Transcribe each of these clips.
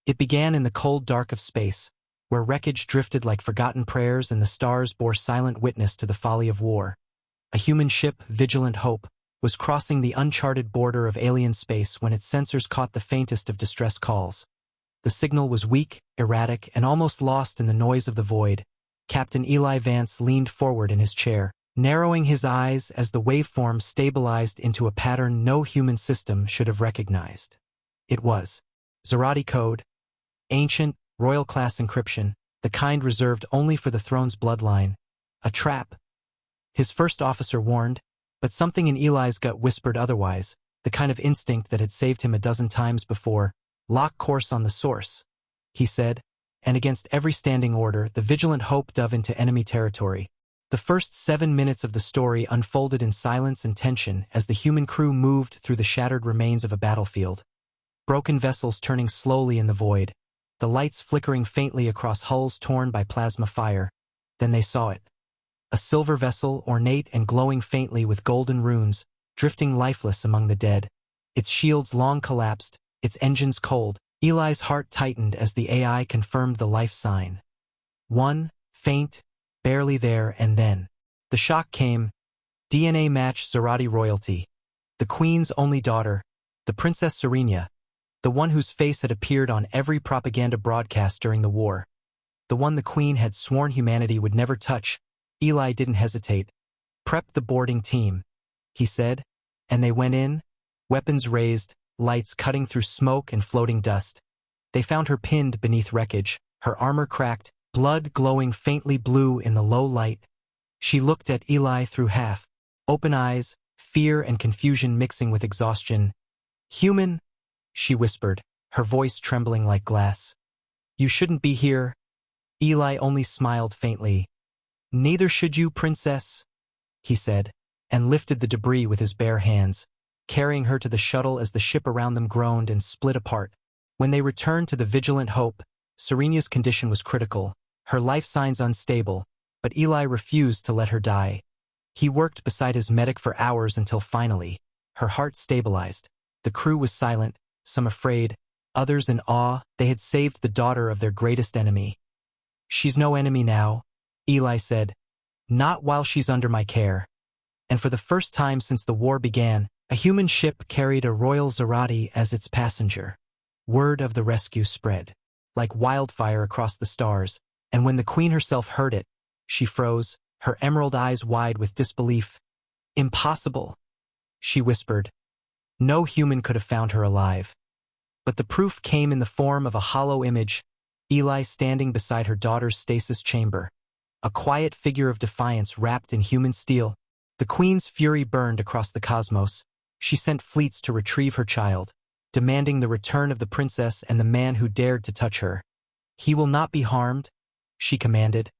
It began in the cold dark of space, where wreckage drifted like forgotten prayers and the stars bore silent witness to the folly of war. A human ship, Vigilant Hope, was crossing the uncharted border of alien space when its sensors caught the faintest of distress calls. The signal was weak, erratic, and almost lost in the noise of the void. Captain Eli Vance leaned forward in his chair, narrowing his eyes as the waveform stabilized into a pattern no human system should have recognized. It was Zharathi code, ancient, royal-class encryption, the kind reserved only for the throne's bloodline. A trap. His first officer warned, but something in Eli's gut whispered otherwise, the kind of instinct that had saved him a dozen times before. Lock course on the source, he said, and against every standing order, the Vigilant Hope dove into enemy territory. The first 7 minutes of the story unfolded in silence and tension as the human crew moved through the shattered remains of a battlefield. Broken vessels turning slowly in the void, the lights flickering faintly across hulls torn by plasma fire. Then they saw it. A silver vessel, ornate and glowing faintly with golden runes, drifting lifeless among the dead. Its shields long collapsed, its engines cold. Eli's heart tightened as the AI confirmed the life sign. One, faint, barely there, and then. The shock came. DNA match Zharathi royalty. The Queen's only daughter, the Princess Serenia, the one whose face had appeared on every propaganda broadcast during the war. The one the Queen had sworn humanity would never touch. Eli didn't hesitate. Prep the boarding team, he said, and they went in, weapons raised, lights cutting through smoke and floating dust. They found her pinned beneath wreckage, her armor cracked, blood glowing faintly blue in the low light. She looked at Eli through half, open eyes, fear and confusion mixing with exhaustion. "Human," she whispered, her voice trembling like glass. "You shouldn't be here." Eli only smiled faintly. "Neither should you, princess," he said, and lifted the debris with his bare hands, carrying her to the shuttle as the ship around them groaned and split apart. When they returned to the Vigilant Hope, Serenia's condition was critical, her life signs unstable, but Eli refused to let her die. He worked beside his medic for hours until finally, her heart stabilized. The crew was silent, some afraid, others in awe. They had saved the daughter of their greatest enemy. "She's no enemy now," Eli said. "Not while she's under my care." And for the first time since the war began, a human ship carried a royal Zharathi as its passenger. Word of the rescue spread, like wildfire across the stars, and when the Queen herself heard it, she froze, her emerald eyes wide with disbelief. "Impossible," she whispered. No human could have found her alive. But the proof came in the form of a hollow image, Eli standing beside her daughter's stasis chamber, a quiet figure of defiance wrapped in human steel. The Queen's fury burned across the cosmos. She sent fleets to retrieve her child, demanding the return of the princess and the man who dared to touch her. "He will not be harmed," she commanded,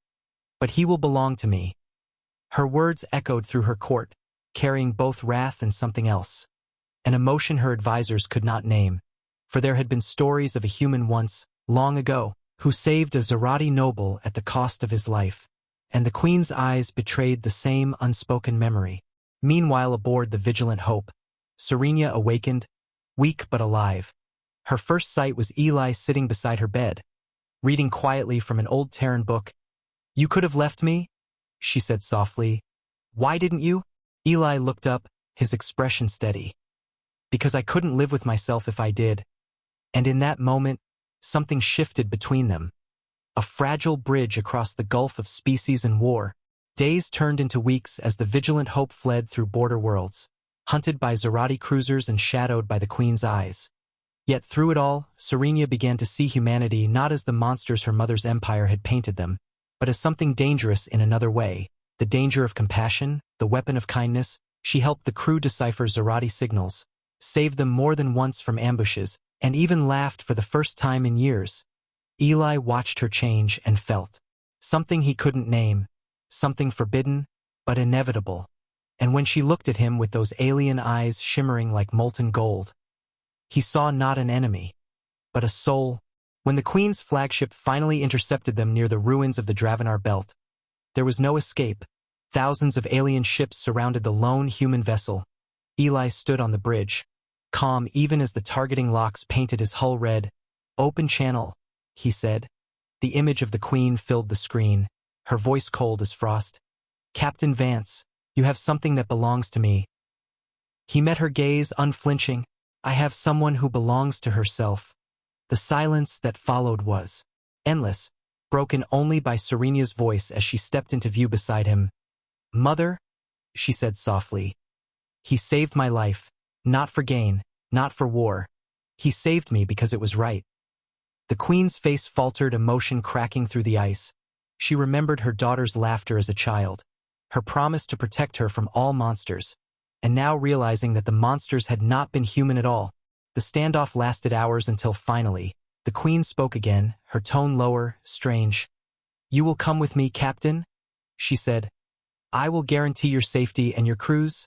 "but he will belong to me." Her words echoed through her court, carrying both wrath and something else, an emotion her advisors could not name, for there had been stories of a human once, long ago, who saved a Zharathi noble at the cost of his life, and the Queen's eyes betrayed the same unspoken memory. Meanwhile, aboard the Vigilant Hope, Serenia awakened, weak but alive. Her first sight was Eli sitting beside her bed, reading quietly from an old Terran book. "You could have left me," she said softly. "Why didn't you?" Eli looked up, his expression steady. "Because I couldn't live with myself if I did." And in that moment, something shifted between them. A fragile bridge across the gulf of species and war. Days turned into weeks as the Vigilant Hope fled through border worlds, hunted by Zharathi cruisers and shadowed by the Queen's eyes. Yet through it all, Serenia began to see humanity not as the monsters her mother's empire had painted them, but as something dangerous in another way. The danger of compassion, the weapon of kindness. She helped the crew decipher Zharathi signals, saved them more than once from ambushes, and even laughed for the first time in years. Eli watched her change and felt something he couldn't name, something forbidden, but inevitable. And when she looked at him with those alien eyes shimmering like molten gold, he saw not an enemy, but a soul. When the Queen's flagship finally intercepted them near the ruins of the Dravenar Belt, there was no escape. Thousands of alien ships surrounded the lone human vessel. Eli stood on the bridge, calm even as the targeting locks painted his hull red. Open channel, he said. The image of the Queen filled the screen, her voice cold as frost. Captain Vance, you have something that belongs to me. He met her gaze, unflinching. I have someone who belongs to herself. The silence that followed was endless, broken only by Serena's voice as she stepped into view beside him. Mother, she said softly. He saved my life, not for gain, not for war. He saved me because it was right. The Queen's face faltered, emotion cracking through the ice. She remembered her daughter's laughter as a child, her promise to protect her from all monsters, and now realizing that the monsters had not been human at all. The standoff lasted hours until finally, the Queen spoke again, her tone lower, strange. You will come with me, Captain? She said. I will guarantee your safety and your crew's.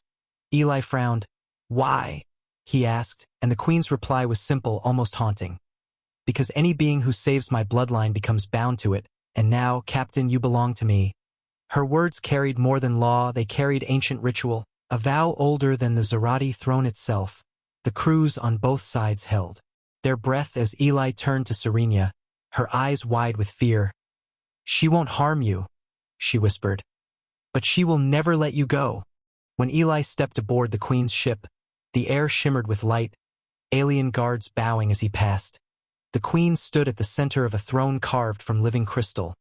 Eli frowned. Why? He asked, and the Queen's reply was simple, almost haunting. Because any being who saves my bloodline becomes bound to it, and now, Captain, you belong to me. Her words carried more than law, they carried ancient ritual, a vow older than the Zharathi throne itself. The crews on both sides held their breath as Eli turned to Serena, her eyes wide with fear. She won't harm you, she whispered. But she will never let you go. When Eli stepped aboard the Queen's ship, the air shimmered with light, alien guards bowing as he passed. The Queen stood at the center of a throne carved from living crystal,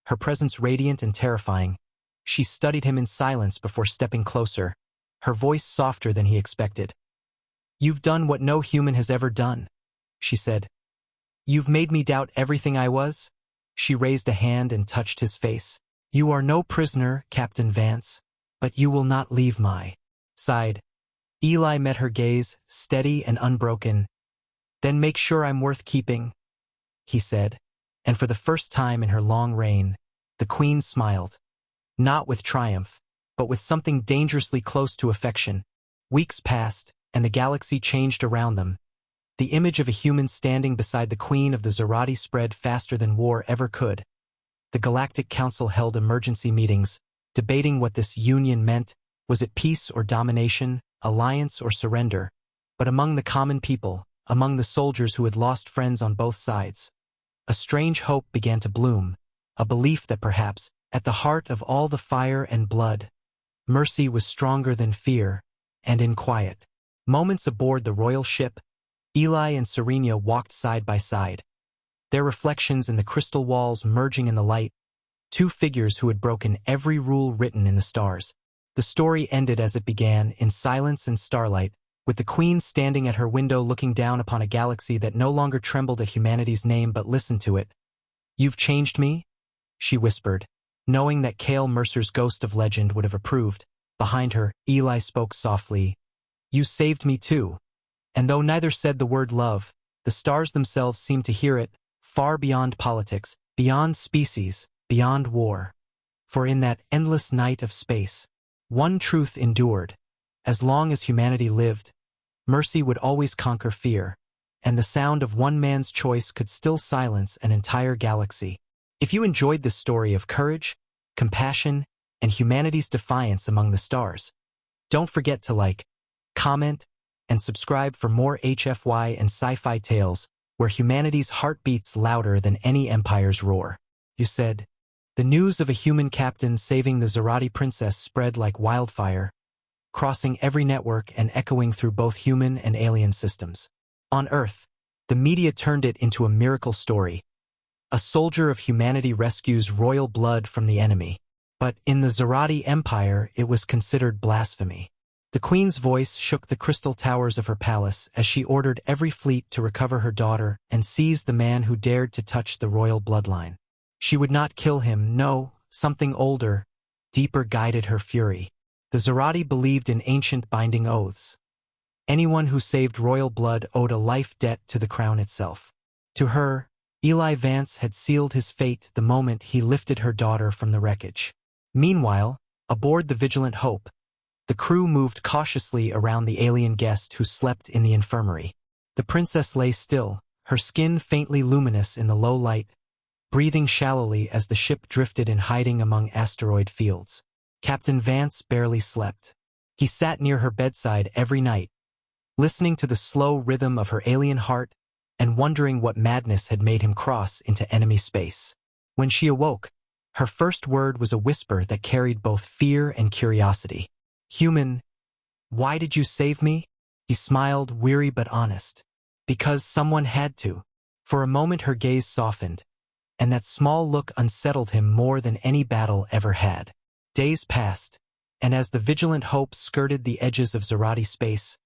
her presence radiant and terrifying. She studied him in silence before stepping closer, her voice softer than he expected. You've done what no human has ever done, she said. You've made me doubt everything I was. She raised a hand and touched his face. You are no prisoner, Captain Vance, but you will not leave my side. Eli met her gaze, steady and unbroken. Then make sure I'm worth keeping, he said, and for the first time in her long reign, the Queen smiled. Not with triumph, but with something dangerously close to affection. Weeks passed, and the galaxy changed around them. The image of a human standing beside the Queen of the Zharathi spread faster than war ever could. The Galactic Council held emergency meetings, debating what this union meant. Was it peace or domination, alliance or surrender? But among the common people, among the soldiers who had lost friends on both sides, a strange hope began to bloom, a belief that perhaps, at the heart of all the fire and blood, mercy was stronger than fear, and in quiet moments aboard the royal ship, Eli and Serena walked side by side, their reflections in the crystal walls merging in the light, two figures who had broken every rule written in the stars. The story ended as it began, in silence and starlight, with the Queen standing at her window looking down upon a galaxy that no longer trembled at humanity's name but listened to it. You've changed me? She whispered, knowing that Cale Mercer's ghost of legend would have approved. Behind her, Eli spoke softly. You saved me too. And though neither said the word love, the stars themselves seemed to hear it, far beyond politics, beyond species, beyond war. For in that endless night of space, one truth endured. As long as humanity lived, mercy would always conquer fear, and the sound of one man's choice could still silence an entire galaxy. If you enjoyed this story of courage, compassion, and humanity's defiance among the stars, don't forget to like, comment, and subscribe for more HFY and sci-fi tales where humanity's heart beats louder than any empire's roar. You said, the news of a human captain saving the Zharathi princess spread like wildfire, crossing every network and echoing through both human and alien systems. On Earth, the media turned it into a miracle story. A soldier of humanity rescues royal blood from the enemy. But in the Zharathi Empire, it was considered blasphemy. The Queen's voice shook the crystal towers of her palace as she ordered every fleet to recover her daughter and seize the man who dared to touch the royal bloodline. She would not kill him, no, something older, deeper guided her fury. The Zharathi believed in ancient binding oaths. Anyone who saved royal blood owed a life debt to the crown itself. To her, Eli Vance had sealed his fate the moment he lifted her daughter from the wreckage. Meanwhile, aboard the Vigilant Hope, the crew moved cautiously around the alien guest who slept in the infirmary. The princess lay still, her skin faintly luminous in the low light, breathing shallowly as the ship drifted in hiding among asteroid fields. Captain Vance barely slept. He sat near her bedside every night, listening to the slow rhythm of her alien heart, and wondering what madness had made him cross into enemy space. When she awoke, her first word was a whisper that carried both fear and curiosity. "Human, why did you save me?" He smiled, weary but honest. "Because someone had to." For a moment her gaze softened, and that small look unsettled him more than any battle ever had. Days passed, and as the vigilant hope skirted the edges of Zharathi space,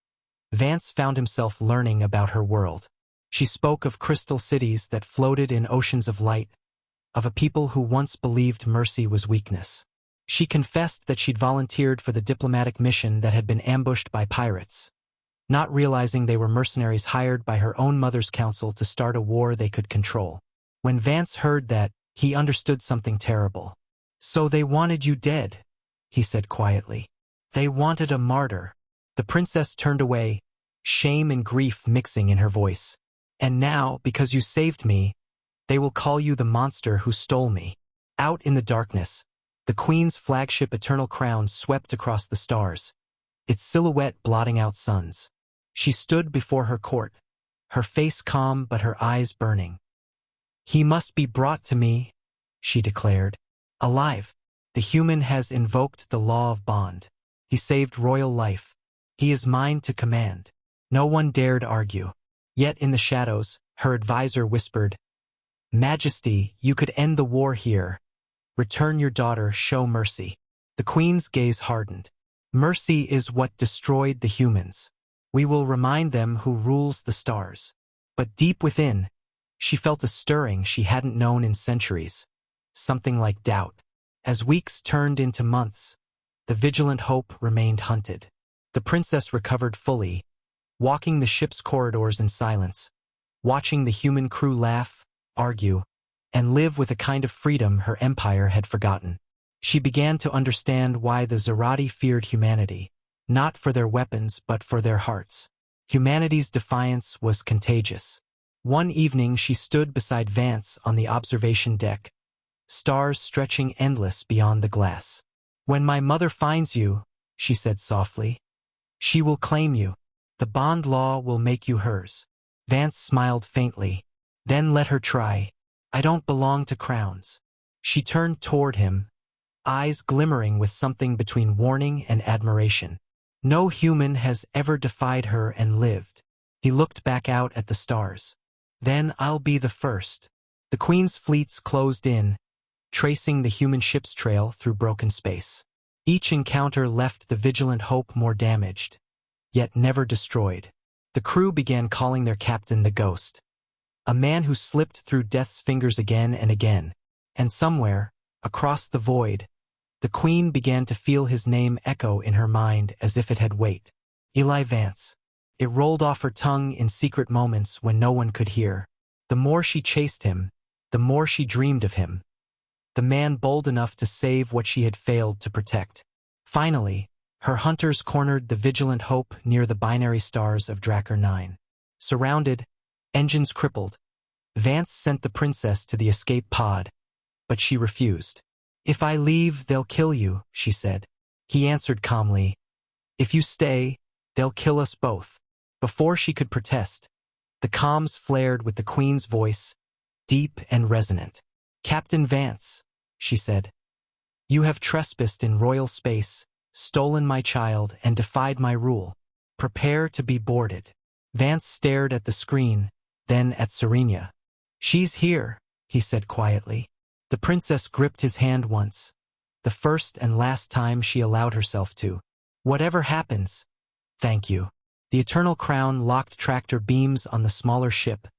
Vance found himself learning about her world. She spoke of crystal cities that floated in oceans of light, of a people who once believed mercy was weakness. She confessed that she'd volunteered for the diplomatic mission that had been ambushed by pirates, not realizing they were mercenaries hired by her own mother's council to start a war they could control. When Vance heard that, he understood something terrible. "So they wanted you dead," he said quietly. "They wanted a martyr." The princess turned away, shame and grief mixing in her voice. "And now, because you saved me, they will call you the monster who stole me." Out in the darkness, the Queen's flagship Eternal Crown swept across the stars, its silhouette blotting out suns. She stood before her court, her face calm but her eyes burning. "He must be brought to me," she declared. "Alive. The human has invoked the law of bond. He saved royal life. He is mine to command." No one dared argue. Yet in the shadows, her advisor whispered, "Majesty, you could end the war here. Return your daughter, show mercy." The Queen's gaze hardened. "Mercy is what destroyed the humans. We will remind them who rules the stars." But deep within, she felt a stirring she hadn't known in centuries, something like doubt. As weeks turned into months, the vigilant hope remained hunted. The princess recovered fully, walking the ship's corridors in silence, watching the human crew laugh, argue, and live with a kind of freedom her empire had forgotten. She began to understand why the Zharathi feared humanity, not for their weapons but for their hearts. Humanity's defiance was contagious. One evening she stood beside Vance on the observation deck, stars stretching endless beyond the glass. "When my mother finds you," she said softly, "she will claim you. The bond law will make you hers." Vance smiled faintly. "Then let her try. I don't belong to crowns." She turned toward him, eyes glimmering with something between warning and admiration. "No human has ever defied her and lived." He looked back out at the stars. "Then I'll be the first." The Queen's fleets closed in, tracing the human ship's trail through broken space. Each encounter left the vigilant hope more damaged, yet never destroyed. The crew began calling their captain the Ghost, a man who slipped through death's fingers again and again. And somewhere, across the void, the Queen began to feel his name echo in her mind as if it had weight. Eli Vance. It rolled off her tongue in secret moments when no one could hear. The more she chased him, the more she dreamed of him. The man bold enough to save what she had failed to protect. Finally, her hunters cornered the vigilant hope near the binary stars of Drakkar 9. Surrounded, engines crippled, Vance sent the princess to the escape pod, but she refused. "If I leave, they'll kill you," she said. He answered calmly, "If you stay, they'll kill us both." Before she could protest, the comms flared with the Queen's voice, deep and resonant. "Captain Vance," she said, "you have trespassed in royal space, stolen my child, and defied my rule. Prepare to be boarded." Vance stared at the screen, then at Serena. "She's here," he said quietly. The princess gripped his hand once, the first and last time she allowed herself to. "Whatever happens, thank you." The Eternal Crown locked tractor beams on the smaller ship,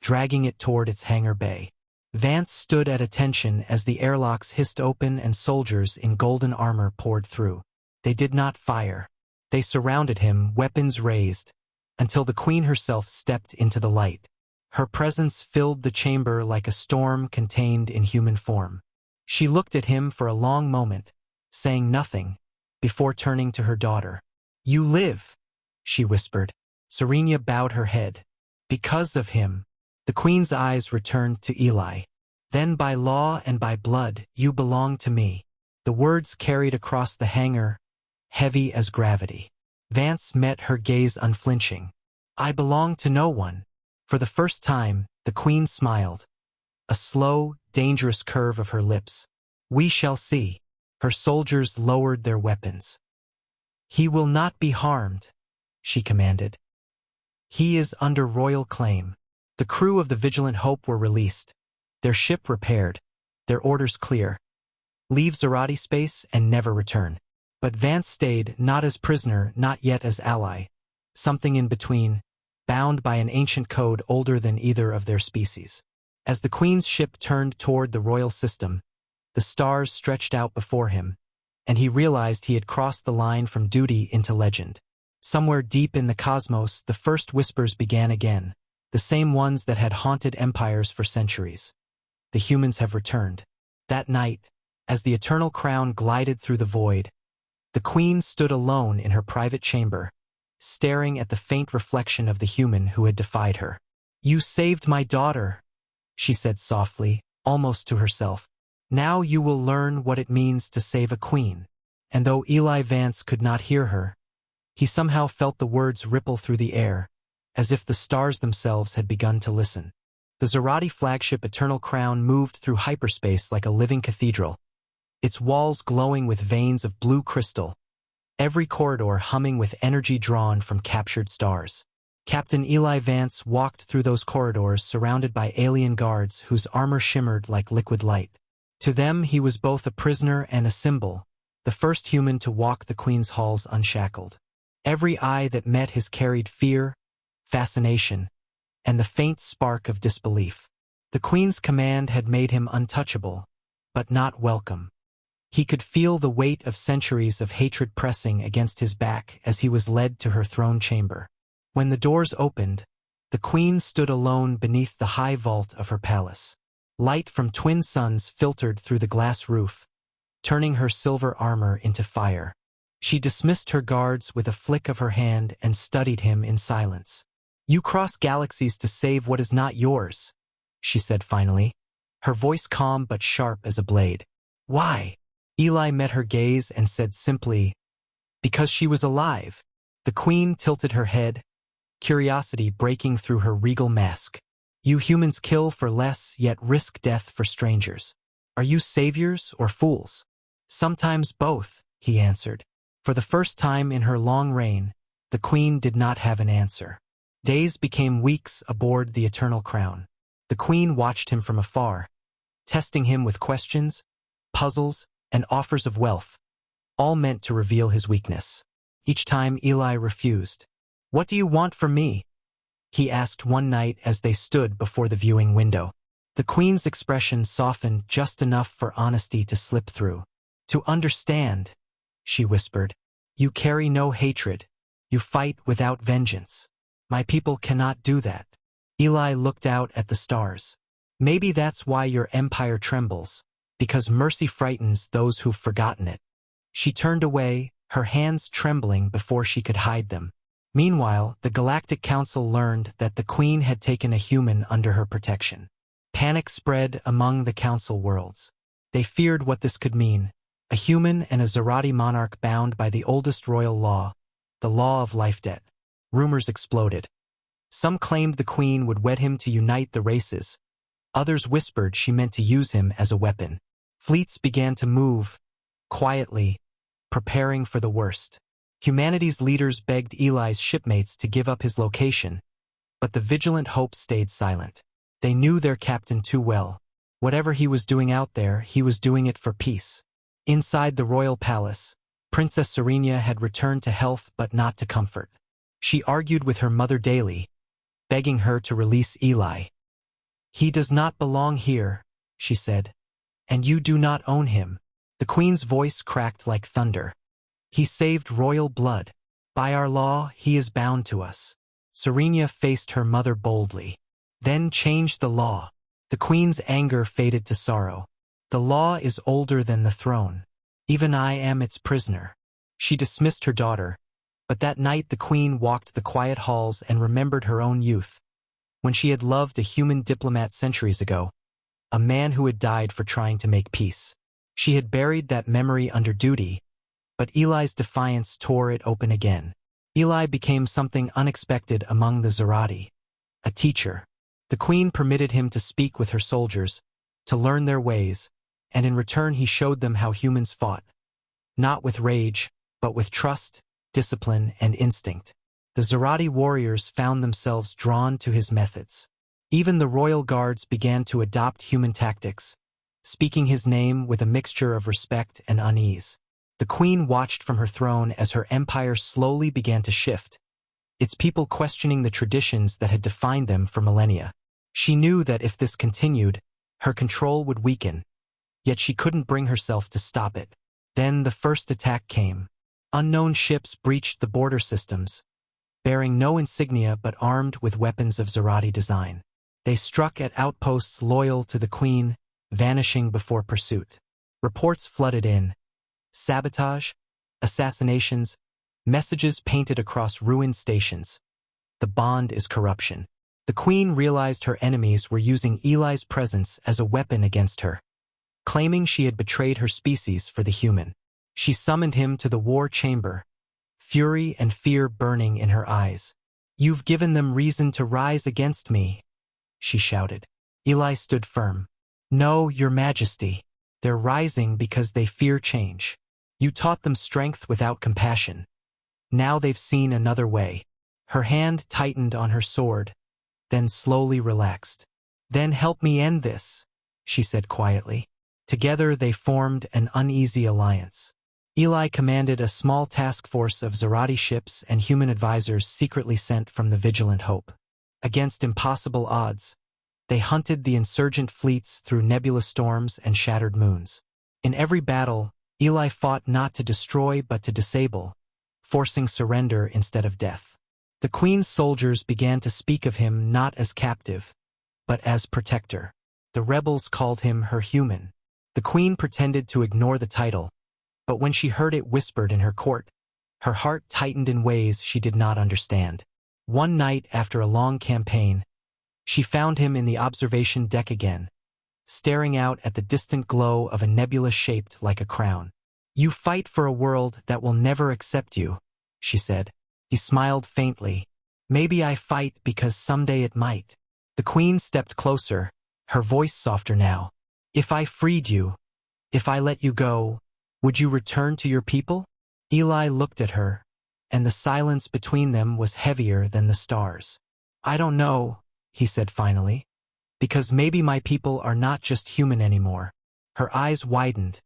dragging it toward its hangar bay. Vance stood at attention as the airlocks hissed open and soldiers in golden armor poured through. They did not fire. They surrounded him, weapons raised, until the Queen herself stepped into the light. Her presence filled the chamber like a storm contained in human form. She looked at him for a long moment, saying nothing, before turning to her daughter. "You live," she whispered. Serena bowed her head. "Because of him." The Queen's eyes returned to Eli. "Then by law and by blood, you belong to me." The words carried across the hangar, heavy as gravity. Vance met her gaze unflinching. "I belong to no one. For the first time, the queen smiled. A slow, dangerous curve of her lips. "We shall see." Her soldiers lowered their weapons. "He will not be harmed," she commanded. "He is under royal claim." The crew of the Vigilant Hope were released, their ship repaired, their orders clear. Leave Zharathi space and never return. But Vance stayed, not as prisoner, not yet as ally. Something in between, bound by an ancient code older than either of their species. As the Queen's ship turned toward the royal system, the stars stretched out before him, and he realized he had crossed the line from duty into legend. Somewhere deep in the cosmos, the first whispers began again, the same ones that had haunted empires for centuries. The humans have returned. That night, as the eternal crown glided through the void, the Queen stood alone in her private chamber, staring at the faint reflection of the human who had defied her. "You saved my daughter," she said softly, almost to herself. "Now you will learn what it means to save a queen." And though Eli Vance could not hear her, he somehow felt the words ripple through the air, as if the stars themselves had begun to listen. The Zharathi flagship Eternal Crown moved through hyperspace like a living cathedral, its walls glowing with veins of blue crystal, every corridor humming with energy drawn from captured stars. Captain Eli Vance walked through those corridors surrounded by alien guards whose armor shimmered like liquid light. To them he was both a prisoner and a symbol, the first human to walk the Queen's halls unshackled. Every eye that met his carried fear, fascination, and the faint spark of disbelief. The Queen's command had made him untouchable, but not welcome. He could feel the weight of centuries of hatred pressing against his back as he was led to her throne chamber. When the doors opened, the Queen stood alone beneath the high vault of her palace. Light from twin suns filtered through the glass roof, turning her silver armor into fire. She dismissed her guards with a flick of her hand and studied him in silence. "You cross galaxies to save what is not yours," she said finally, her voice calm but sharp as a blade. "Why?" Eli met her gaze and said simply, "Because she was alive." The Queen tilted her head, curiosity breaking through her regal mask. "You humans kill for less, yet risk death for strangers. Are you saviors or fools?" "Sometimes both," he answered. For the first time in her long reign, the Queen did not have an answer. Days became weeks aboard the Eternal Crown. The Queen watched him from afar, testing him with questions, puzzles, and offers of wealth, all meant to reveal his weakness. Each time Eli refused. "What do you want from me?" he asked one night as they stood before the viewing window. The Queen's expression softened just enough for honesty to slip through. "To understand," she whispered. "You carry no hatred. You fight without vengeance. My people cannot do that." Eli looked out at the stars. "Maybe that's why your empire trembles, because mercy frightens those who've forgotten it." She turned away, her hands trembling before she could hide them. Meanwhile, the Galactic Council learned that the Queen had taken a human under her protection. Panic spread among the Council worlds. They feared what this could mean. A human and a Zharathi monarch bound by the oldest royal law, the law of life debt. Rumors exploded. Some claimed the Queen would wed him to unite the races. Others whispered she meant to use him as a weapon. Fleets began to move, quietly, preparing for the worst. Humanity's leaders begged Eli's shipmates to give up his location, but the Vigilant Hope stayed silent. They knew their captain too well. Whatever he was doing out there, he was doing it for peace. Inside the royal palace, Princess Serenia had returned to health but not to comfort. She argued with her mother daily, begging her to release Eli. "He does not belong here," she said, "and you do not own him." The Queen's voice cracked like thunder. "He saved royal blood. By our law, he is bound to us." Serenia faced her mother boldly. "Then change the law." The Queen's anger faded to sorrow. "The law is older than the throne. Even I am its prisoner." She dismissed her daughter, but that night the Queen walked the quiet halls and remembered her own youth, when she had loved a human diplomat centuries ago, a man who had died for trying to make peace. She had buried that memory under duty, but Eli's defiance tore it open again. Eli became something unexpected among the Zharathi, a teacher. The queen permitted him to speak with her soldiers, to learn their ways, and in return he showed them how humans fought. Not with rage, but with trust, discipline, and instinct. The Zharathi warriors found themselves drawn to his methods. Even the royal guards began to adopt human tactics, speaking his name with a mixture of respect and unease. The queen watched from her throne as her empire slowly began to shift, its people questioning the traditions that had defined them for millennia. She knew that if this continued, her control would weaken, yet she couldn't bring herself to stop it. Then the first attack came. Unknown ships breached the border systems, bearing no insignia but armed with weapons of Zharathi design. They struck at outposts loyal to the queen, vanishing before pursuit. Reports flooded in. Sabotage, assassinations, messages painted across ruined stations. The bond is corruption. The queen realized her enemies were using Eli's presence as a weapon against her, claiming she had betrayed her species for the human. She summoned him to the war chamber, fury and fear burning in her eyes. "You've given them reason to rise against me," she shouted. Eli stood firm. "No, your majesty. They're rising because they fear change. You taught them strength without compassion. Now they've seen another way." Her hand tightened on her sword, then slowly relaxed. "Then help me end this," she said quietly. Together they formed an uneasy alliance. Eli commanded a small task force of Zharathi ships and human advisors secretly sent from the Vigilant Hope. Against impossible odds, they hunted the insurgent fleets through nebulous storms and shattered moons. In every battle, Eli fought not to destroy but to disable, forcing surrender instead of death. The queen's soldiers began to speak of him not as captive, but as protector. The rebels called him her human. The queen pretended to ignore the title, but when she heard it whispered in her court, her heart tightened in ways she did not understand. One night after a long campaign, she found him in the observation deck again, staring out at the distant glow of a nebula shaped like a crown. "You fight for a world that will never accept you," she said. He smiled faintly. "Maybe I fight because someday it might." The queen stepped closer, her voice softer now. "If I freed you, if I let you go, would you return to your people?" Eli looked at her, and the silence between them was heavier than the stars. "I don't know," he said finally, "because maybe my people are not just human anymore." Her eyes widened,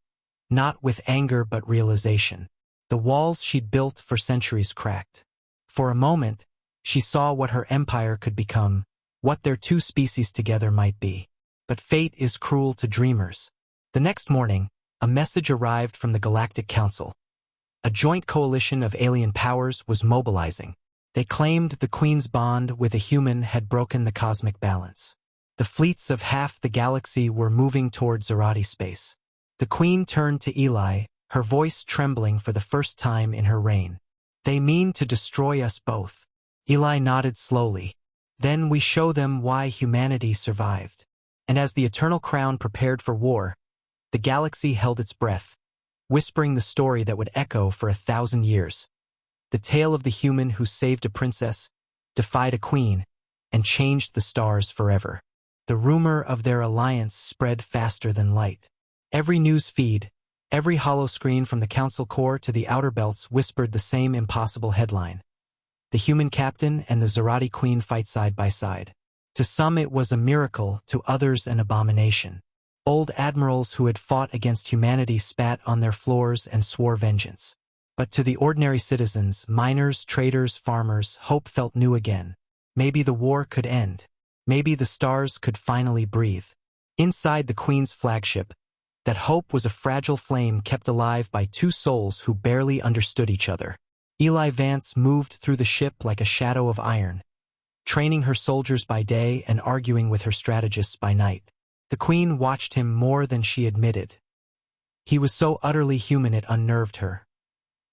not with anger but realization. The walls she'd built for centuries cracked. For a moment, she saw what her empire could become, what their two species together might be. But fate is cruel to dreamers. The next morning, a message arrived from the Galactic Council. A joint coalition of alien powers was mobilizing. They claimed the Queen's bond with a human had broken the cosmic balance. The fleets of half the galaxy were moving toward Zharathi space. The Queen turned to Eli, her voice trembling for the first time in her reign. "They mean to destroy us both." Eli nodded slowly. "Then we show them why humanity survived." And as the Eternal Crown prepared for war, the galaxy held its breath, whispering the story that would echo for 1,000 years. The tale of the human who saved a princess, defied a queen, and changed the stars forever. The rumor of their alliance spread faster than light. Every news feed, every holoscreen from the Council Core to the Outer Belts whispered the same impossible headline. The human captain and the Zharathi Queen fight side by side. To some it was a miracle, to others an abomination. Old admirals who had fought against humanity spat on their floors and swore vengeance. But to the ordinary citizens, miners, traders, farmers, hope felt new again. Maybe the war could end. Maybe the stars could finally breathe. Inside the Queen's flagship, that hope was a fragile flame kept alive by two souls who barely understood each other. Eli Vance moved through the ship like a shadow of iron, training her soldiers by day and arguing with her strategists by night. The Queen watched him more than she admitted. He was so utterly human it unnerved her.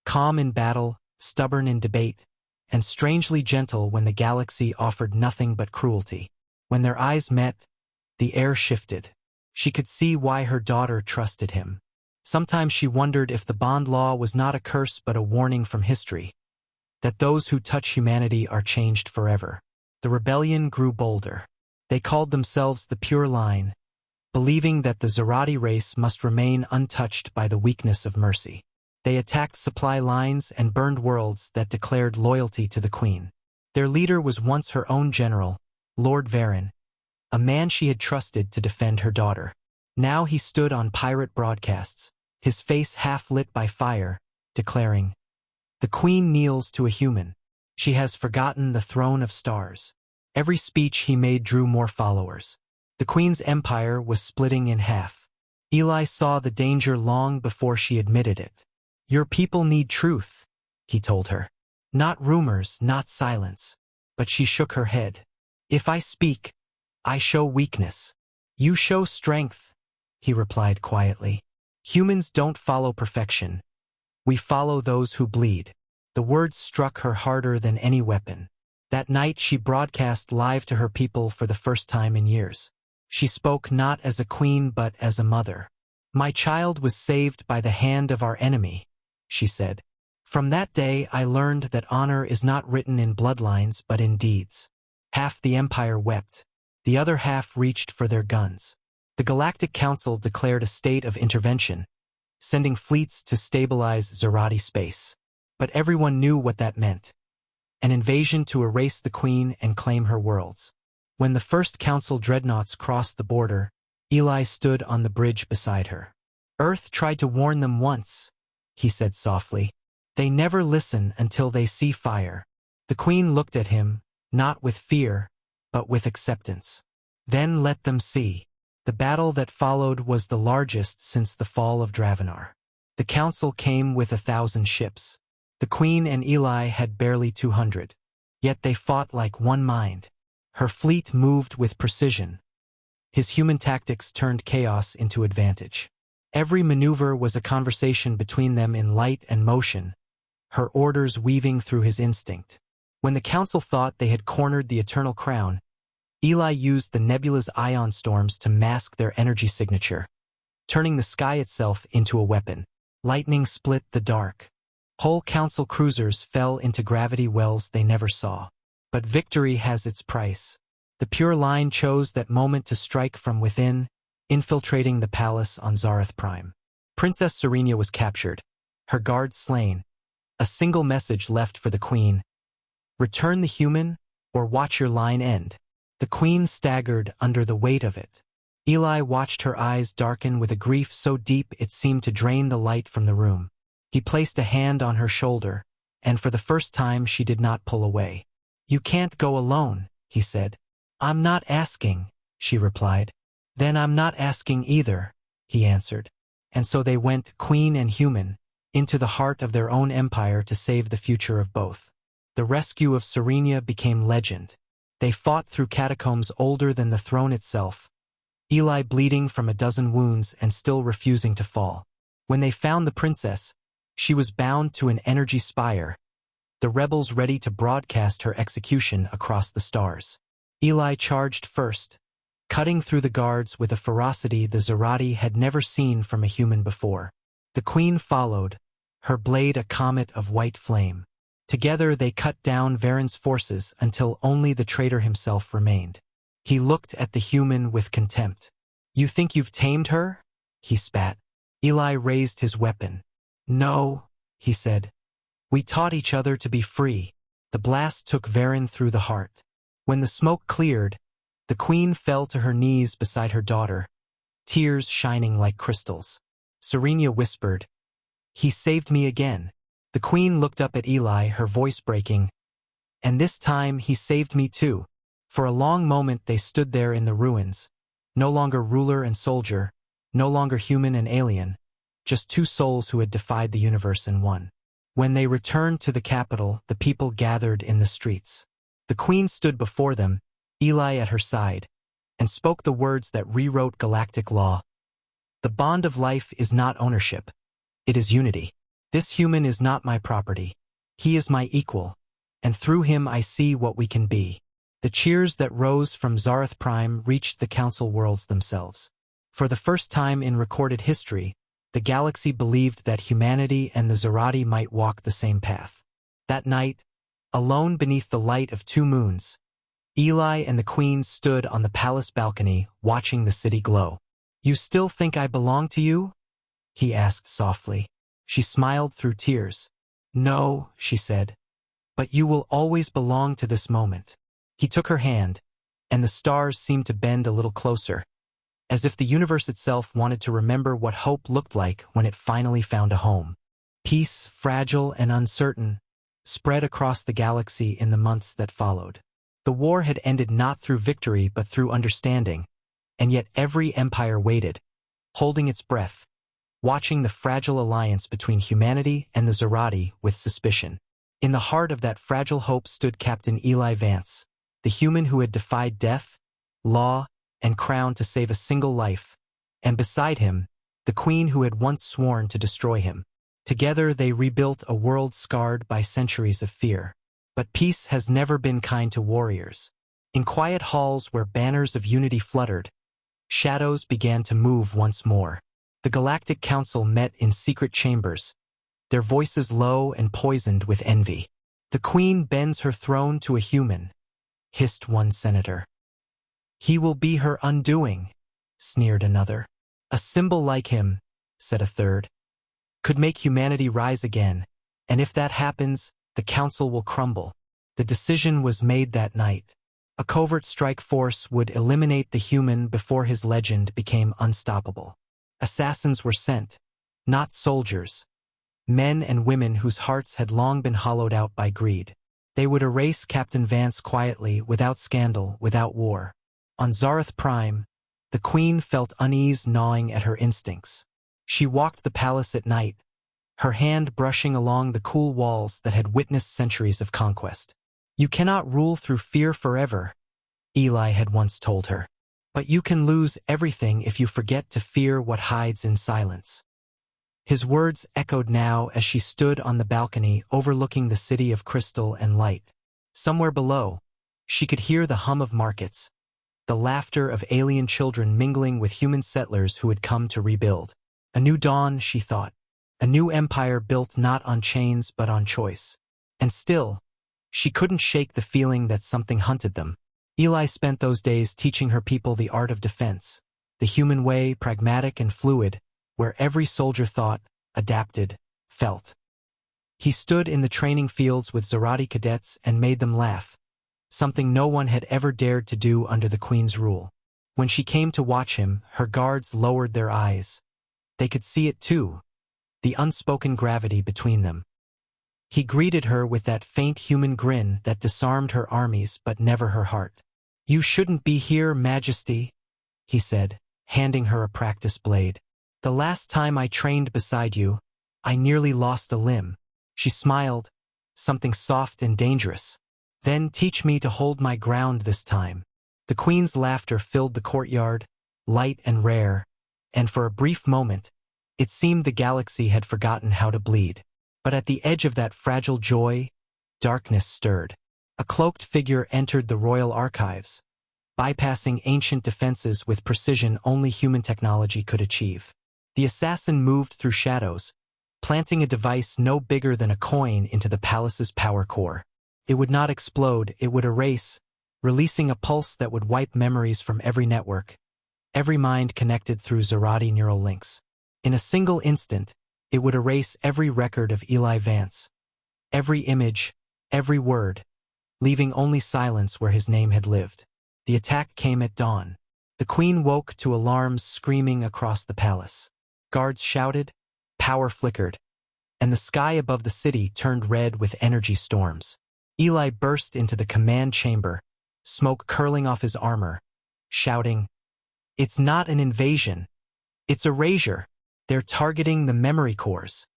Calm in battle, stubborn in debate, and strangely gentle when the galaxy offered nothing but cruelty. When their eyes met, the air shifted. She could see why her daughter trusted him. Sometimes she wondered if the bond law was not a curse but a warning from history, that those who touch humanity are changed forever. the rebellion grew bolder. They called themselves the Pure Line, believing that the Zharathi race must remain untouched by the weakness of mercy. They attacked supply lines and burned worlds that declared loyalty to the Queen. Their leader was once her own general, Lord Varen, a man she had trusted to defend her daughter. Now he stood on pirate broadcasts, his face half lit by fire, declaring, "The Queen kneels to a human. She has forgotten the throne of stars." Every speech he made drew more followers. The Queen's empire was splitting in half. Eli saw the danger long before she admitted it. "Your people need truth," he told her. "Not rumors, not silence." But she shook her head. "If I speak, I show weakness." "You show strength," he replied quietly. "Humans don't follow perfection. We follow those who bleed." The words struck her harder than any weapon. That night she broadcast live to her people for the first time in years. She spoke not as a queen but as a mother. "My child was saved by the hand of our enemy," she said. "From that day I learned that honor is not written in bloodlines but in deeds." Half the Empire wept. The other half reached for their guns. The Galactic Council declared a state of intervention, sending fleets to stabilize Zharathi space. But everyone knew what that meant. An invasion to erase the Queen and claim her worlds. When the first Council dreadnoughts crossed the border, Eli stood on the bridge beside her. "Earth tried to warn them once," he said softly. "They never listen until they see fire." The Queen looked at him, not with fear, but with acceptance. "Then let them see." The battle that followed was the largest since the fall of Dravenar. The Council came with 1,000 ships. The Queen and Eli had barely 200. Yet they fought like one mind. Her fleet moved with precision. His human tactics turned chaos into advantage. Every maneuver was a conversation between them in light and motion, her orders weaving through his instinct. When the Council thought they had cornered the Eternal Crown, Eli used the nebula's ion storms to mask their energy signature, turning the sky itself into a weapon. Lightning split the dark. Whole Council cruisers fell into gravity wells they never saw. But victory has its price. The Pure Line chose that moment to strike from within, infiltrating the palace on Zarath Prime. Princess Serenia was captured, her guards slain. A single message left for the Queen: "Return the human, or watch your line end." The Queen staggered under the weight of it. Eli watched her eyes darken with a grief so deep it seemed to drain the light from the room. He placed a hand on her shoulder, and for the first time she did not pull away. "You can't go alone," he said. "I'm not asking," she replied. "Then I'm not asking either," he answered. And so they went, Queen and human, into the heart of their own empire to save the future of both. The rescue of Serenia became legend. They fought through catacombs older than the throne itself, Eli bleeding from a dozen wounds and still refusing to fall. When they found the princess, she was bound to an energy spire, the rebels ready to broadcast her execution across the stars. Eli charged first, cutting through the guards with a ferocity the Zharathi had never seen from a human before. The Queen followed, her blade a comet of white flame. Together they cut down Varen's forces until only the traitor himself remained. He looked at the human with contempt. "You think you've tamed her?" he spat. Eli raised his weapon. "No," he said. "We taught each other to be free." The blast took Varen through the heart. When the smoke cleared, the Queen fell to her knees beside her daughter, tears shining like crystals. Serenia whispered, "He saved me again." The Queen looked up at Eli, her voice breaking. "And this time he saved me too." For a long moment they stood there in the ruins, no longer ruler and soldier, no longer human and alien, just two souls who had defied the universe in one. When they returned to the capital, the people gathered in the streets. The Queen stood before them, Eli at her side, and spoke the words that rewrote galactic law. "The bond of life is not ownership. It is unity. This human is not my property. He is my equal, and through him I see what we can be." The cheers that rose from Zarath Prime reached the Council worlds themselves. For the first time in recorded history, the galaxy believed that humanity and the Zharathi might walk the same path. That night, alone beneath the light of two moons, Eli and the Queen stood on the palace balcony, watching the city glow. "You still think I belong to you?" he asked softly. She smiled through tears. "No," she said, "but you will always belong to this moment." He took her hand, and the stars seemed to bend a little closer, as if the universe itself wanted to remember what hope looked like when it finally found a home. Peace, fragile and uncertain, spread across the galaxy in the months that followed. The war had ended not through victory but through understanding, and yet every empire waited, holding its breath, watching the fragile alliance between humanity and the Zharathi with suspicion. In the heart of that fragile hope stood Captain Eli Vance, the human who had defied death, law, and crown to save a single life, and beside him, the Queen who had once sworn to destroy him. Together they rebuilt a world scarred by centuries of fear. But peace has never been kind to warriors. In quiet halls where banners of unity fluttered, shadows began to move once more. The Galactic Council met in secret chambers, their voices low and poisoned with envy. "The Queen bends her throne to a human," hissed one senator. "He will be her undoing," sneered another. "A symbol like him," said a third, "could make humanity rise again, and if that happens, the council will crumble." The decision was made that night. A covert strike force would eliminate the human before his legend became unstoppable. Assassins were sent, not soldiers, men and women whose hearts had long been hollowed out by greed. They would erase Captain Vance quietly, without scandal, without war. On Zarath Prime, the Queen felt unease gnawing at her instincts. She walked the palace at night, her hand brushing along the cool walls that had witnessed centuries of conquest. "You cannot rule through fear forever," Eli had once told her. "But you can lose everything if you forget to fear what hides in silence." His words echoed now as she stood on the balcony overlooking the city of crystal and light. Somewhere below, she could hear the hum of markets, the laughter of alien children mingling with human settlers who had come to rebuild. A new dawn, she thought. A new empire built not on chains but on choice. And still, she couldn't shake the feeling that something hunted them. Eli spent those days teaching her people the art of defense, the human way, pragmatic and fluid, where every soldier thought, adapted, felt. He stood in the training fields with Zharathi cadets and made them laugh, something no one had ever dared to do under the Queen's rule. When she came to watch him, her guards lowered their eyes. They could see it too, the unspoken gravity between them. He greeted her with that faint human grin that disarmed her armies but never her heart. "You shouldn't be here, Majesty," he said, handing her a practice blade. "The last time I trained beside you, I nearly lost a limb." She smiled, something soft and dangerous. "Then teach me to hold my ground this time." The Queen's laughter filled the courtyard, light and rare, and for a brief moment, it seemed the galaxy had forgotten how to bleed. But at the edge of that fragile joy, darkness stirred. A cloaked figure entered the royal archives, bypassing ancient defenses with precision only human technology could achieve. The assassin moved through shadows, planting a device no bigger than a coin into the palace's power core. It would not explode, it would erase, releasing a pulse that would wipe memories from every network, every mind connected through Zharathi neural links. In a single instant, it would erase every record of Eli Vance, every image, every word, leaving only silence where his name had lived. The attack came at dawn. The Queen woke to alarms screaming across the palace. Guards shouted, power flickered, and the sky above the city turned red with energy storms. Eli burst into the command chamber, smoke curling off his armor, shouting, "It's not an invasion. It's erasure. They're targeting the memory cores."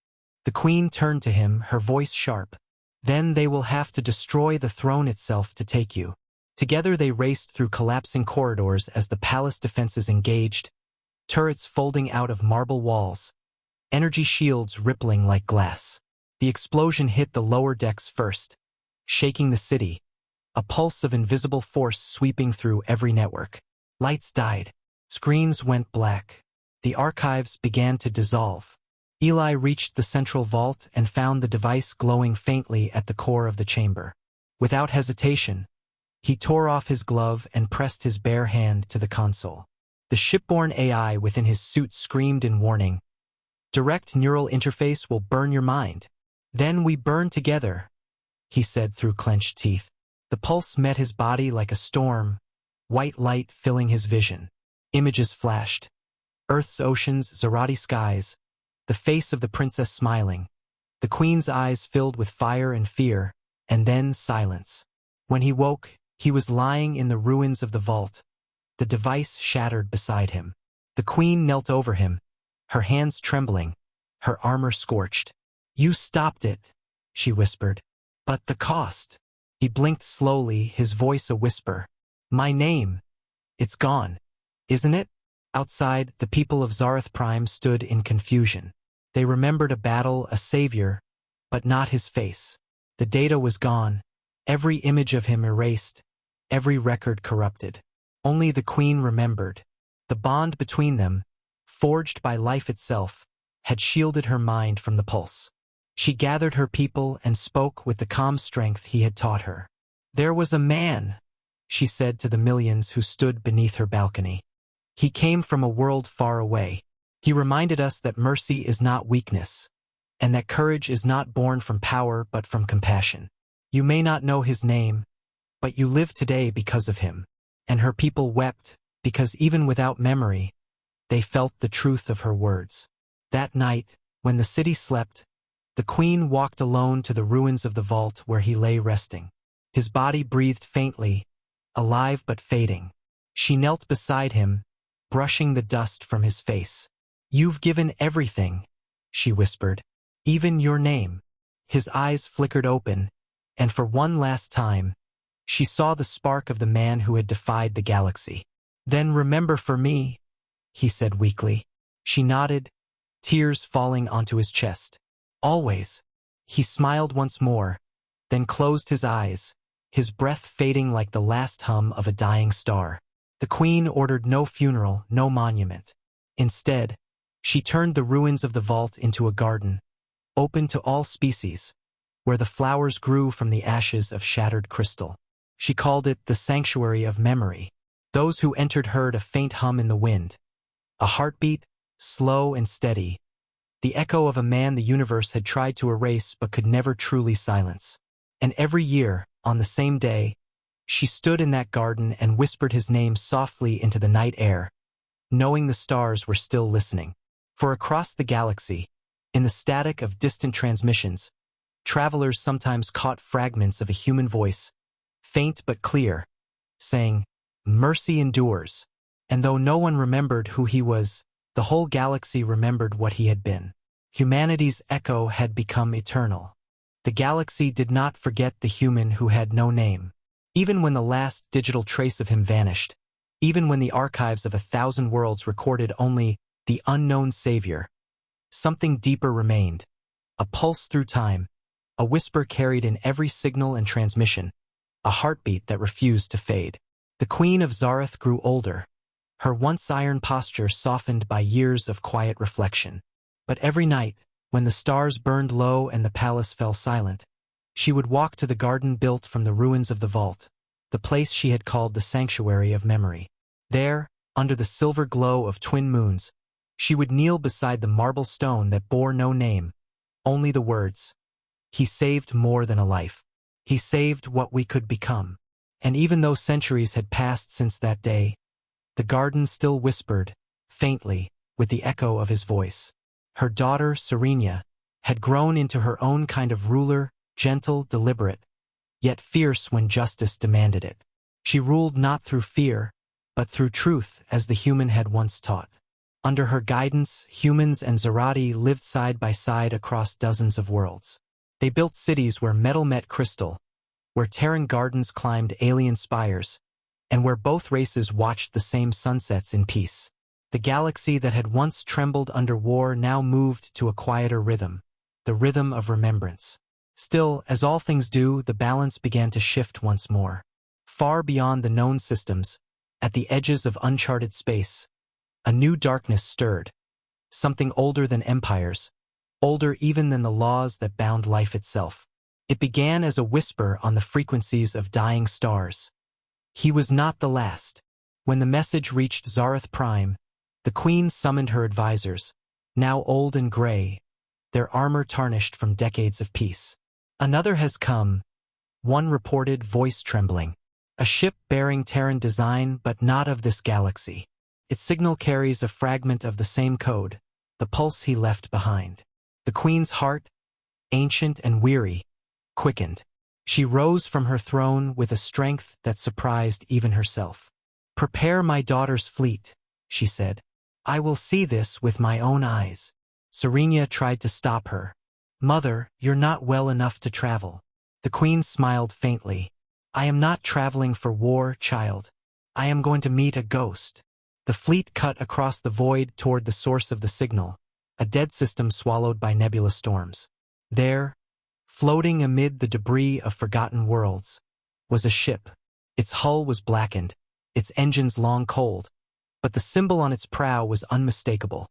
The Queen turned to him, her voice sharp. "Then they will have to destroy the throne itself to take you." Together they raced through collapsing corridors as the palace defenses engaged, turrets folding out of marble walls, energy shields rippling like glass. The explosion hit the lower decks first, shaking the city, a pulse of invisible force sweeping through every network. Lights died. Screens went black. The archives began to dissolve. Eli reached the central vault and found the device glowing faintly at the core of the chamber. Without hesitation, He tore off his glove and pressed his bare hand to the console. The shipborne AI within his suit screamed in warning. Direct neural interface will burn your mind. Then we burn together, he said through clenched teeth. The pulse met his body like a storm, white light filling his vision. Images flashed. Earth's oceans, Zharathi skies, the face of the princess smiling, the queen's eyes filled with fire and fear, and then silence. When he woke, he was lying in the ruins of the vault, the device shattered beside him. The queen knelt over him, her hands trembling, her armor scorched. "You stopped it," she whispered. "But the cost." He blinked slowly, his voice a whisper. "My name. It's gone, isn't it?" Outside, the people of Zarath Prime stood in confusion. They remembered a battle, a savior, but not his face. The data was gone, every image of him erased, every record corrupted. Only the queen remembered. The bond between them, forged by life itself, had shielded her mind from the pulse. She gathered her people and spoke with the calm strength he had taught her. "There was a man," she said to the millions who stood beneath her balcony. "He came from a world far away. He reminded us that mercy is not weakness, and that courage is not born from power but from compassion. You may not know his name, but you live today because of him." And her people wept, because even without memory, they felt the truth of her words. That night, when the city slept, the queen walked alone to the ruins of the vault where he lay resting. His body breathed faintly, alive but fading. She knelt beside him, brushing the dust from his face. "You've given everything," she whispered, "even your name." His eyes flickered open, and for one last time, she saw the spark of the man who had defied the galaxy. "Then remember for me," he said weakly. She nodded, tears falling onto his chest. "Always." He smiled once more, then closed his eyes, his breath fading like the last hum of a dying star. The queen ordered no funeral, no monument. Instead, she turned the ruins of the vault into a garden, open to all species, where the flowers grew from the ashes of shattered crystal. She called it the Sanctuary of Memory. Those who entered heard a faint hum in the wind, a heartbeat, slow and steady, the echo of a man the universe had tried to erase but could never truly silence. And every year, on the same day, she stood in that garden and whispered his name softly into the night air, knowing the stars were still listening. For across the galaxy, in the static of distant transmissions, travelers sometimes caught fragments of a human voice, faint but clear, saying, "Mercy endures." And though no one remembered who he was, the whole galaxy remembered what he had been. Humanity's echo had become eternal. The galaxy did not forget the human who had no name. Even when the last digital trace of him vanished, even when the archives of 1,000 worlds recorded only the unknown savior, something deeper remained, a pulse through time, a whisper carried in every signal and transmission, a heartbeat that refused to fade. The Queen of Zarath grew older, her once iron posture softened by years of quiet reflection. But every night, when the stars burned low and the palace fell silent, she would walk to the garden built from the ruins of the vault, the place she had called the Sanctuary of Memory. There, under the silver glow of twin moons, she would kneel beside the marble stone that bore no name, only the words, "He saved more than a life. He saved what we could become." And even though centuries had passed since that day, the garden still whispered, faintly, with the echo of his voice. Her daughter, Serenia, had grown into her own kind of ruler, gentle, deliberate, yet fierce when justice demanded it. She ruled not through fear, but through truth, as the human had once taught. Under her guidance, humans and Zharathi lived side by side across dozens of worlds. They built cities where metal met crystal, where Terran gardens climbed alien spires, and where both races watched the same sunsets in peace. The galaxy that had once trembled under war now moved to a quieter rhythm, the rhythm of remembrance. Still, as all things do, the balance began to shift once more. Far beyond the known systems, at the edges of uncharted space, a new darkness stirred, something older than empires, older even than the laws that bound life itself. It began as a whisper on the frequencies of dying stars, He was not the last. When the message reached Zarath Prime, the Queen summoned her advisors, now old and gray, their armor tarnished from decades of peace. "Another has come," one reported, voice trembling. "A ship bearing Terran design, but not of this galaxy. Its signal carries a fragment of the same code, the pulse he left behind." The Queen's heart, ancient and weary, quickened. She rose from her throne with a strength that surprised even herself. "Prepare my daughter's fleet," she said. "I will see this with my own eyes." Serenia tried to stop her. "Mother, you're not well enough to travel." The Queen smiled faintly. "I am not traveling for war, child. I am going to meet a ghost." The fleet cut across the void toward the source of the signal, a dead system swallowed by nebulous storms. There, floating amid the debris of forgotten worlds, was a ship. Its hull was blackened, its engines long cold, but the symbol on its prow was unmistakable.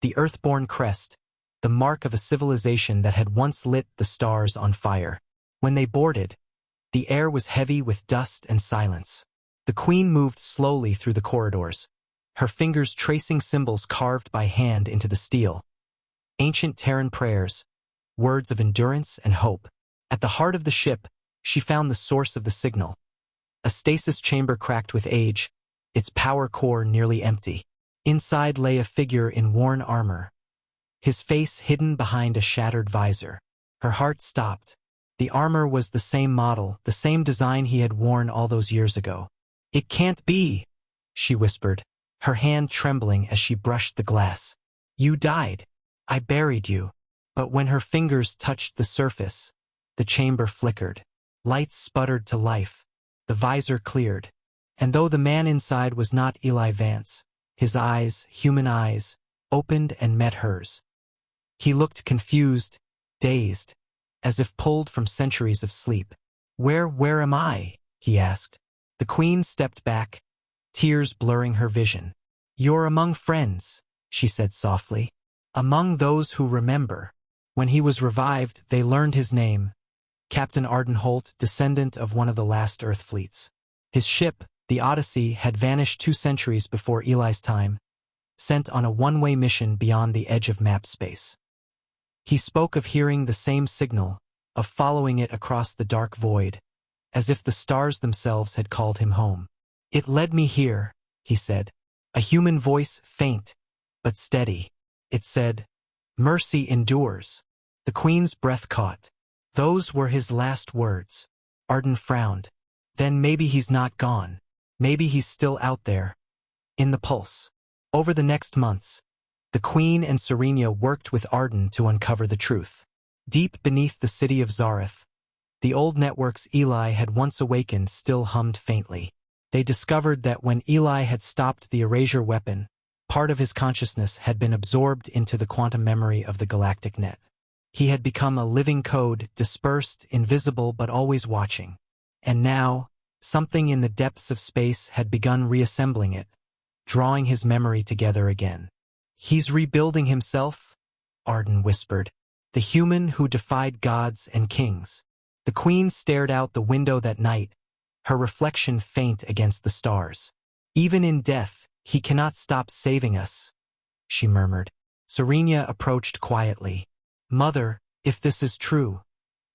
The earthborn crest, the mark of a civilization that had once lit the stars on fire. When they boarded, the air was heavy with dust and silence. The Queen moved slowly through the corridors, her fingers tracing symbols carved by hand into the steel. Ancient Terran prayers, words of endurance and hope. At the heart of the ship, she found the source of the signal. A stasis chamber cracked with age, its power core nearly empty. Inside lay a figure in worn armor, his face hidden behind a shattered visor. Her heart stopped. The armor was the same model, the same design he had worn all those years ago. "It can't be," she whispered, her hand trembling as she brushed the glass. "You died. I buried you." But when her fingers touched the surface, the chamber flickered. Lights sputtered to life. The visor cleared. And though the man inside was not Eli Vance, his eyes, human eyes, opened and met hers. He looked confused, dazed, as if pulled from centuries of sleep. Where am I?" he asked. The Queen stepped back, tears blurring her vision. "You're among friends," she said softly. "Among those who remember." When he was revived, they learned his name, Captain Arden Holt, descendant of one of the last Earth fleets. His ship, the Odyssey, had vanished 2 centuries before Eli's time, sent on a one-way mission beyond the edge of map space. He spoke of hearing the same signal, of following it across the dark void, as if the stars themselves had called him home. "It led me here," he said, a human voice, faint but steady. It said, "Mercy endures." The Queen's breath caught. Those were his last words. Arden frowned. Then maybe he's not gone. Maybe he's still out there, in the pulse. Over the next months, the Queen and Serenia worked with Arden to uncover the truth. Deep beneath the city of Zarath, the old networks Eli had once awakened still hummed faintly. They discovered that when Eli had stopped the erasure weapon, part of his consciousness had been absorbed into the quantum memory of the galactic net. He had become a living code, dispersed, invisible, but always watching. And now, something in the depths of space had begun reassembling it, drawing his memory together again. "He's rebuilding himself," Arden whispered, "the human who defied gods and kings." The Queen stared out the window that night, her reflection faint against the stars. "Even in death, he cannot stop saving us," she murmured. Serenia approached quietly. "Mother, if this is true,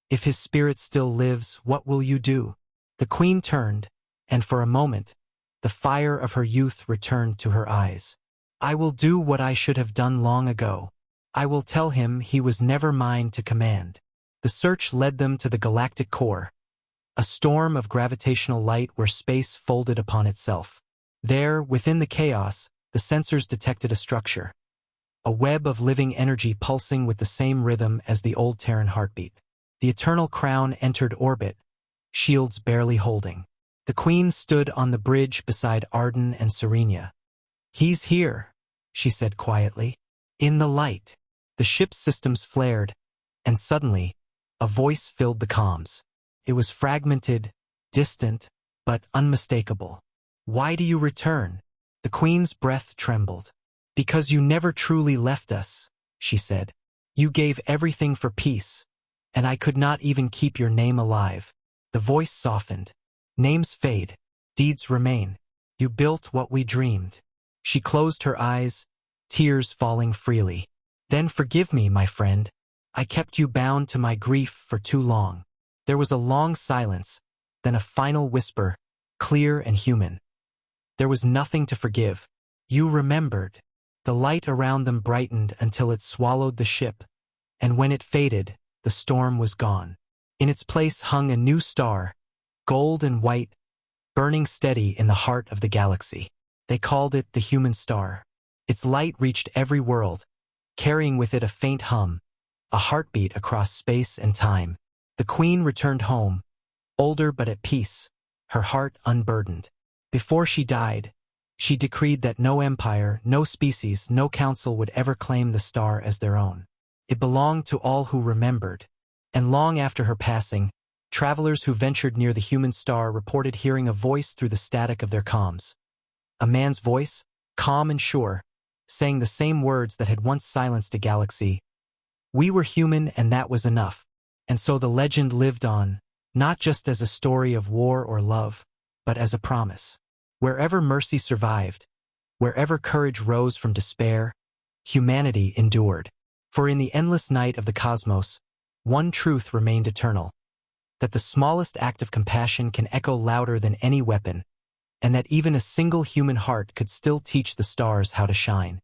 if his spirit still lives, what will you do?" The Queen turned, and for a moment, the fire of her youth returned to her eyes. "I will do what I should have done long ago. I will tell him he was never mine to command." The search led them to the galactic core, a storm of gravitational light where space folded upon itself. There, within the chaos, the sensors detected a structure, a web of living energy pulsing with the same rhythm as the old Terran heartbeat. The Eternal Crown entered orbit, shields barely holding. The Queen stood on the bridge beside Arden and Serenia. "He's here," she said quietly. In the light, the ship's systems flared, and suddenly, a voice filled the comms. It was fragmented, distant, but unmistakable. "Why do you return?" The Queen's breath trembled. "Because you never truly left us," she said. "You gave everything for peace, and I could not even keep your name alive." The voice softened. "Names fade, Deeds remain. You built what we dreamed. She closed her eyes, tears falling freely. Then forgive me, my friend. I kept you bound to my grief for too long. There was a long silence, then a final whisper, clear and human. There was nothing to forgive. You remembered. The light around them brightened until it swallowed the ship, and when it faded, the storm was gone. In its place hung a new star, gold and white, burning steady in the heart of the galaxy. They called it the human star. Its light reached every world, carrying with it a faint hum, a heartbeat across space and time. The Queen returned home, older but at peace, her heart unburdened. Before she died, she decreed that no empire, no species, no council would ever claim the star as their own. It belonged to all who remembered, and long after her passing, travelers who ventured near the human star reported hearing a voice through the static of their comms. A man's voice, calm and sure, saying the same words that had once silenced a galaxy. We were human and that was enough. And so the legend lived on, not just as a story of war or love, but as a promise. Wherever mercy survived, wherever courage rose from despair, humanity endured. For in the endless night of the cosmos, one truth remained eternal, that the smallest act of compassion can echo louder than any weapon, and that even a single human heart could still teach the stars how to shine.